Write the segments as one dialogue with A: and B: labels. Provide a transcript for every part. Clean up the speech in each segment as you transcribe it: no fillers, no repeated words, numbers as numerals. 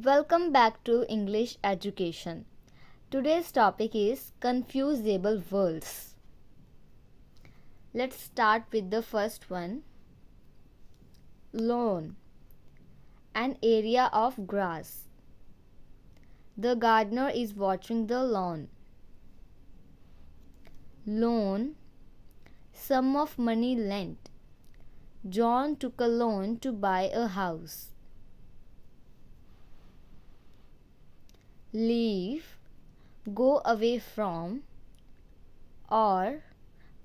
A: Welcome back to English Education. Today's topic is confusable words. Let's start with the first one. Lawn, an area of grass. The gardener is watering the lawn. Loan, sum of money lent. John took a loan to buy a house. Leave, go away from, or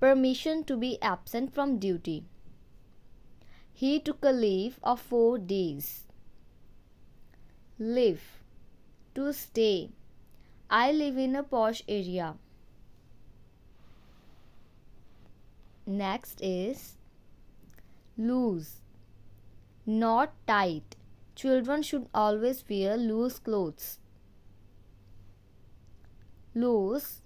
A: permission to be absent from duty. He took a leave of 4 days. Live, to stay. I live in a posh area. Next is loose, not tight. Children should always wear loose clothes. Lose,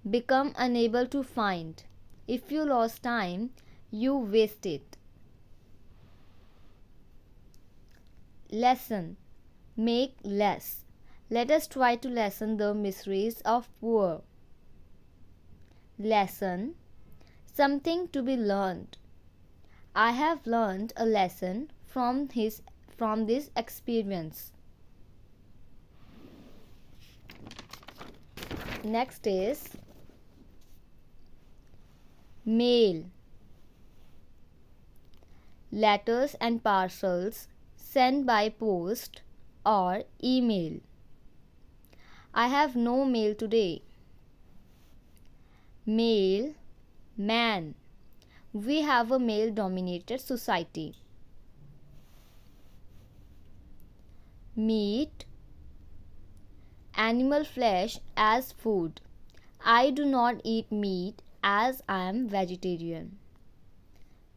A: become unable to find. If you lost time, you waste it. Lesson, make less. Let us try to lessen the miseries of poor. Lesson, something to be learned. I have learned a lesson from this experience. Next is mail, letters and parcels sent by post or email. I have no mail today. Male, man. We have a male dominated society. Meat, animal flesh as food. I do not eat meat as I am vegetarian.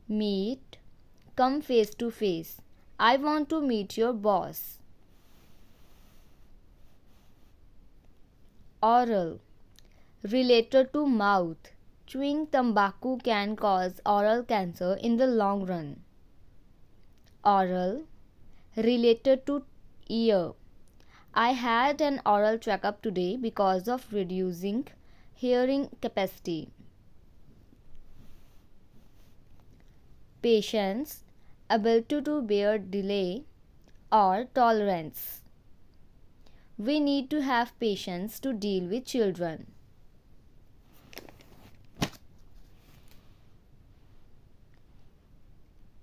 A: Meet, come face to face. I want to meet your boss. Oral, related to mouth. Chewing tobacco can cause oral cancer in the long run. Oral, related to ear. I had an oral checkup today because of reducing hearing capacity. Patience, ability to bear delay or tolerance. We need to have patience to deal with children.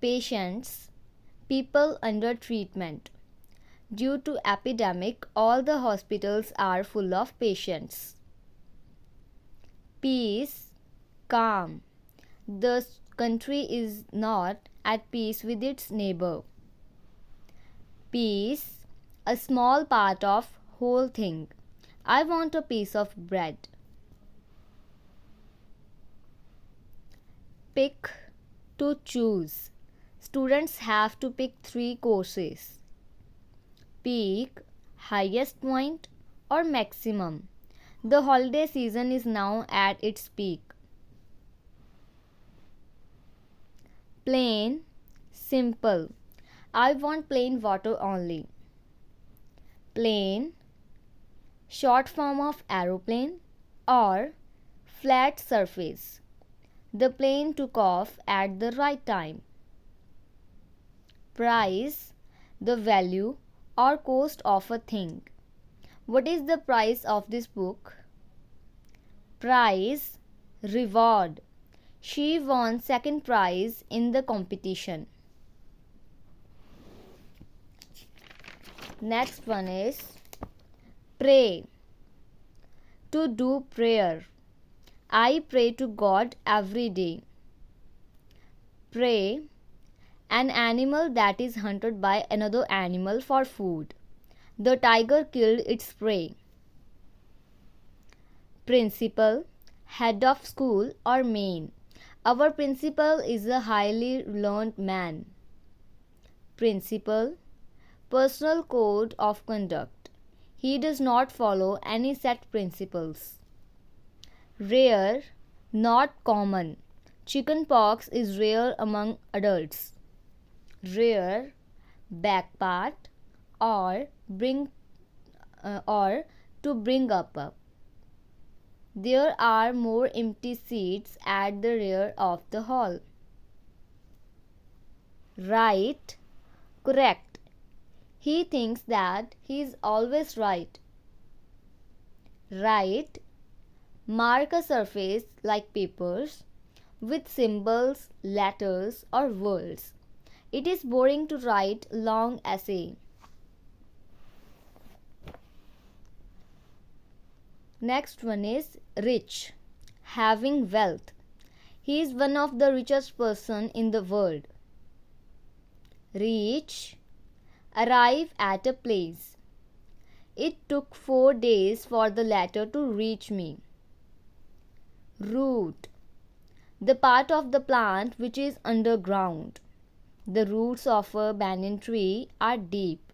A: Patients, people under treatment. Due to epidemic, all the hospitals are full of patients. Peace, calm. The country is not at peace with its neighbor. Piece, a small part of whole thing. I want a piece of bread. Pick, to choose. Students have to pick 3 courses. Peak, highest point or maximum. The holiday season is now at its peak. Plain, simple. I want plain water only. Plane, short form of aeroplane or flat surface. The plane took off at the right time. Price, the value or cost of a thing. What is the price of this book? Prize, reward. She won second prize in the competition. Next one is pray, to do prayer. I pray to God every day. Prey, an animal that is hunted by another animal for food. The tiger killed its prey. Principal, head of school or main. Our principal is a highly learned man. Principal, personal code of conduct. He does not follow any set principles. Rare, not common. Chicken pox is rare among adults. Rare, back part, or or to bring up. There are more empty seats at the rear of the hall. Right. Correct. He thinks that he is always right. Right. Mark a surface like papers with symbols, letters, or words. It is boring to write long essay. Next one is rich, having wealth. He is one of the richest person in the world. Reach, arrive at a place. It took 4 days for the letter to reach me. Root, the part of the plant which is underground. The roots of a banyan tree are deep.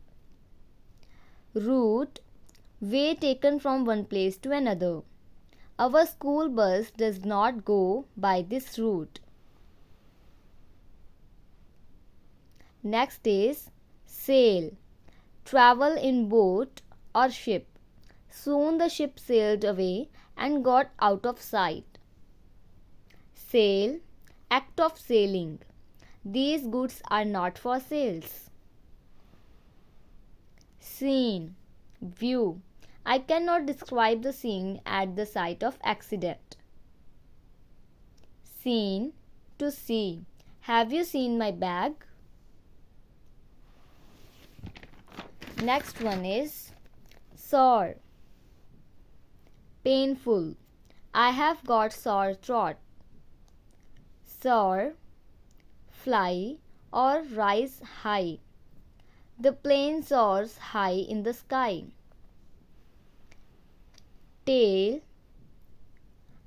A: Route, way taken from one place to another. Our school bus does not go by this route. Next is sail, travel in boat or ship. Soon the ship sailed away and got out of sight. Sail, act of sailing. These goods are not for sales. Scene, view. I cannot describe the scene at the site of accident. Seen, to see. Have you seen my bag? Next one is sore, painful. I have got sore throat. Soar, fly or rise high. The plane soars high in the sky. Tail,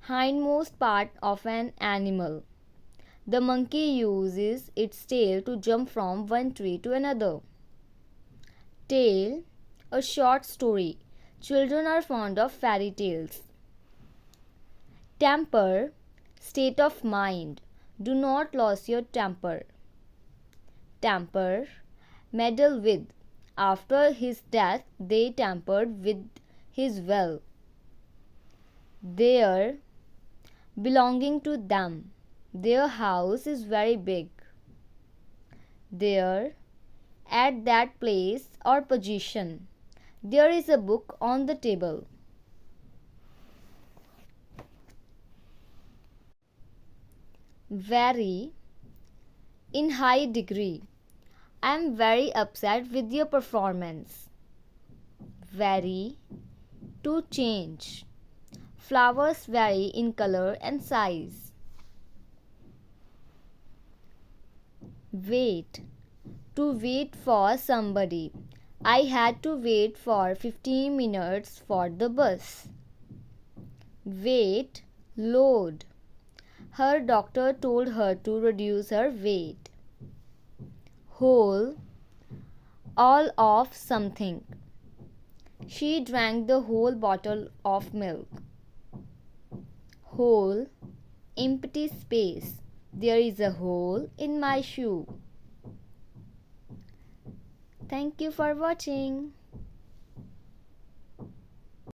A: hindmost part of an animal. The monkey uses its tail to jump from one tree to another. Tale, a short story. Children are fond of fairy tales. Temper, state of mind. Do not lose your temper. Tamper, meddle with. After his death, they tampered with his will. Their, belonging to them. Their house is very big. There, at that place or position. There is a book on the table. Very, in high degree. I am very upset with your performance. Vary, to change. Flowers vary in color and size. Wait, to wait for somebody. I had to wait for 15 minutes for the bus. Weight, load. Her doctor told her to reduce her weight. Whole, all of something. She drank the whole bottle of milk. Hole, empty space. There is a hole in my shoe. Thank you for watching.